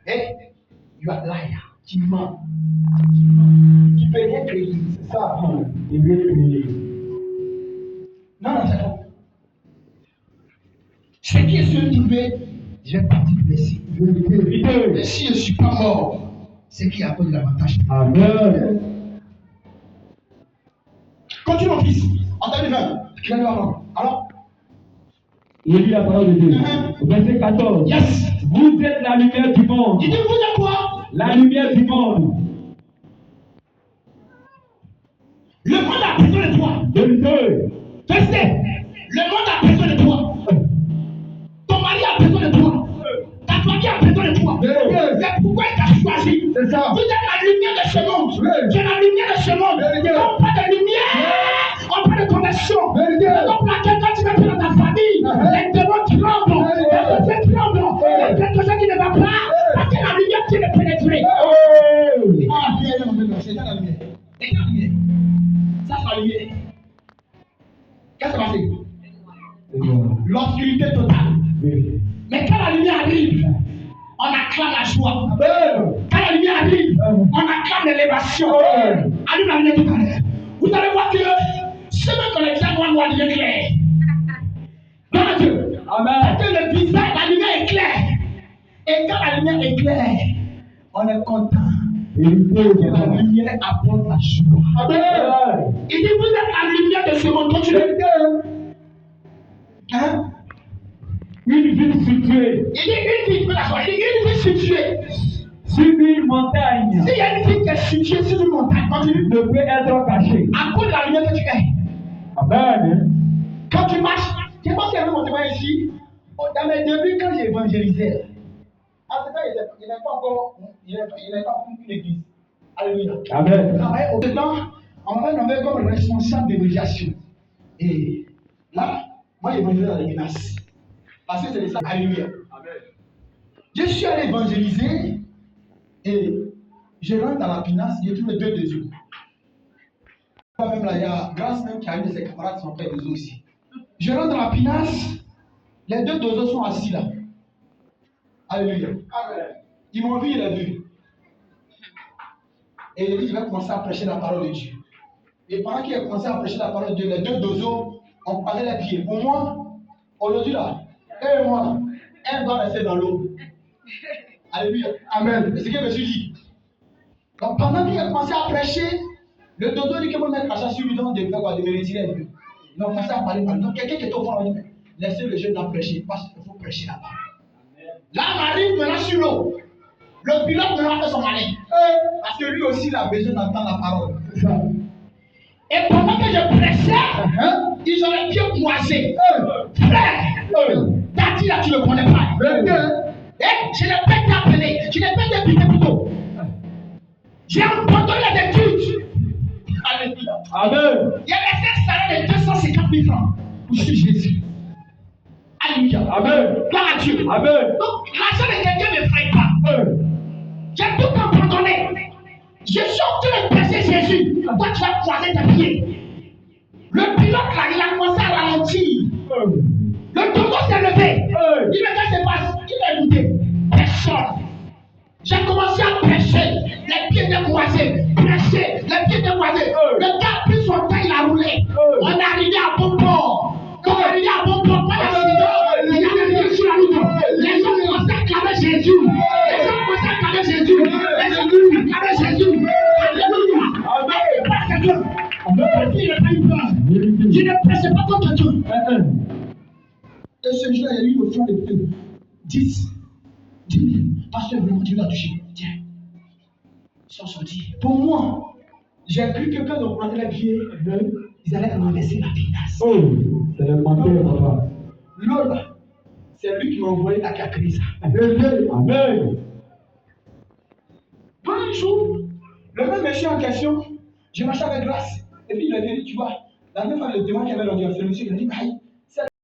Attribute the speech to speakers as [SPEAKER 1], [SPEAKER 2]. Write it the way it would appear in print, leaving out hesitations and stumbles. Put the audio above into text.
[SPEAKER 1] Et you are liar. Tu mens. Tu peux rien créer. C'est ça.
[SPEAKER 2] Il veut créer.
[SPEAKER 1] Non, c'est faux. Ce qui est sur trouvé, je vais partir du Messie. Et si je ne suis pas mort, c'est qui a cause de l'avantage.
[SPEAKER 2] Amen.
[SPEAKER 1] Continue mon fils. En 2020, qui a eu avant. Alors,
[SPEAKER 2] Il lit la parole de Dieu. Verset 14.
[SPEAKER 1] yes.
[SPEAKER 2] Vous êtes la lumière du monde.
[SPEAKER 1] Il dit, vous êtes quoi?
[SPEAKER 2] La lumière du monde.
[SPEAKER 1] Le monde a besoin de toi.
[SPEAKER 2] De Dieu.
[SPEAKER 1] Restez. Le monde a besoin de toi. Ton mari a besoin de toi. Ta famille a besoin de toi. C'est pourquoi il t'a choisi.
[SPEAKER 2] C'est ça.
[SPEAKER 1] Vous êtes la lumière de ce monde.
[SPEAKER 2] Oui.
[SPEAKER 1] Tu es la lumière de ce monde. On parle de lumière. On parle de conversion. Donc là, quelqu'un tu vas dans ta famille. Les démons tremblent. Les sociétés tremblent. Il y a quelque chose qui ne va pas. Parce que la lumière qui est pénétrée. Ah, c'est la lumière. C'est la lumière. Ça, c'est la lumière. Qu'est-ce qui s'est passé? L'obscurité totale.
[SPEAKER 2] Oui.
[SPEAKER 1] Mais quand la lumière arrive, on acclame la joie.
[SPEAKER 2] Amen.
[SPEAKER 1] Quand la lumière arrive, on acclame l'élévation. Allume la lumière tout à l'heure. Vous allez voir que ce même qu'on examine, on devient clair. Gloire à Dieu.
[SPEAKER 2] Amen.
[SPEAKER 1] Parce que le visage, la lumière est claire. Et quand la lumière est claire, on est content. Que la lumière apporte la joie.
[SPEAKER 2] Amen.
[SPEAKER 1] Il dit, vous êtes la lumière de ce monde. Continuez. Hein?
[SPEAKER 2] Une ville située
[SPEAKER 1] Il dit une ville, il dit une ville située.
[SPEAKER 2] sur une montagne
[SPEAKER 1] S'il y a une ville qui est située sur une montagne, continue.
[SPEAKER 2] ne peut être cachée.
[SPEAKER 1] À cause de la lumière que tu es.
[SPEAKER 2] Amen.
[SPEAKER 1] Quand tu marches, tu sais pas si mon témoin ici. Dans mes débuts, quand j'évangélisais, en ce temps, il n'est pas encore une église. Alléluia.
[SPEAKER 2] Amen.
[SPEAKER 1] Au dedans, on m'avait comme responsable d'évangélisation. Et là, moi, j'évangélisais dans les menaces. Parce que c'est ça. Alléluia. Amen. Je suis allé évangéliser et je rentre dans la pinasse, je trouve deux yeux. Même là, il y a Grâce même qui a eu ses camarades, son père des aussi. Je rentre dans la pinasse, les deux dozos sont assis là. Alléluia. Amen. Ils m'ont vu, ils l'ont vu. Et il dit, je vais commencer à prêcher la parole de Dieu. Et pendant qu'il a commencé à prêcher la parole de Dieu, les deux dozos ont croisé les pieds. Pour moi, aujourd'hui là, et moi, elle doit rester dans l'eau. Alléluia. Amen. C'est ce que je me suis dit. Donc pendant qu'il a commencé à prêcher, le dozo dit que mon maître a sur lui de faire quoi, de me retirer un peu. Ils ont commencé à parler. Donc quelqu'un qui est au fond a dit, laissez le jeune prêcher, parce qu'il faut prêcher là-bas. Là, Marie me lance sur l'eau. Le pilote me lance son malin. Parce que lui aussi, il a besoin d'entendre la parole. Et pendant que je prêchais, ils ont les pieds croisés. Frère, t'as dit là, tu ne le connais pas. Je n'ai pas été appelé, je n'ai pas été invité plutôt. J'ai abandonné les études. Alléluia.
[SPEAKER 2] Amen.
[SPEAKER 1] Il y a laissé un salaire de 250 000 francs pour suivre Jésus. Alléluia.
[SPEAKER 2] Amen.
[SPEAKER 1] Gloire à Dieu.
[SPEAKER 2] Amen.
[SPEAKER 1] Donc, l'argent de quelqu'un ne m'effraie pas. J'ai tout abandonné. Je suis en train de prêcher Jésus. Toi, tu vas croiser tes pieds. Le pilote là, il a commencé à ralentir. Le tonton s'est levé. Il me dit, qu'est-ce qui se passe? Qui l'a écouté? Personne. J'ai commencé à prêcher. Les pieds étaient croisés. Prêcher. Les pieds étaient croisés. Le gars a pris son temps, il a roulé. On est arrivé à bon port. Quand on est arrivé à bon port, pas d'accident. Il y a des gens sur la route. Les gens commencent à acclamer Jésus. Les gens commencent à acclamer Jésus. Les gens commencent à acclamer Jésus. Alléluia. Amen. Il n'a pas eu peur. Je ne prêchais pas contre Dieu. Et ce jour-là, il y a eu une offrande de feu. 10 000. Parce que vraiment, Dieu l'a touché. Tiens. Ils sont sortis. Pour moi, j'ai cru que quand on prenait les pieds, ils allaient renverser la pinasse.
[SPEAKER 2] C'est le menteur, papa.
[SPEAKER 1] L'autre, c'est lui qui m'a envoyé la cacrise.
[SPEAKER 2] Amen.
[SPEAKER 1] Un jour, le même monsieur en question, je marchais avec Grâce. Et puis il a dit, tu vois, la même fois, le témoin qui avait l'audience, le monsieur, il a dit, aïe,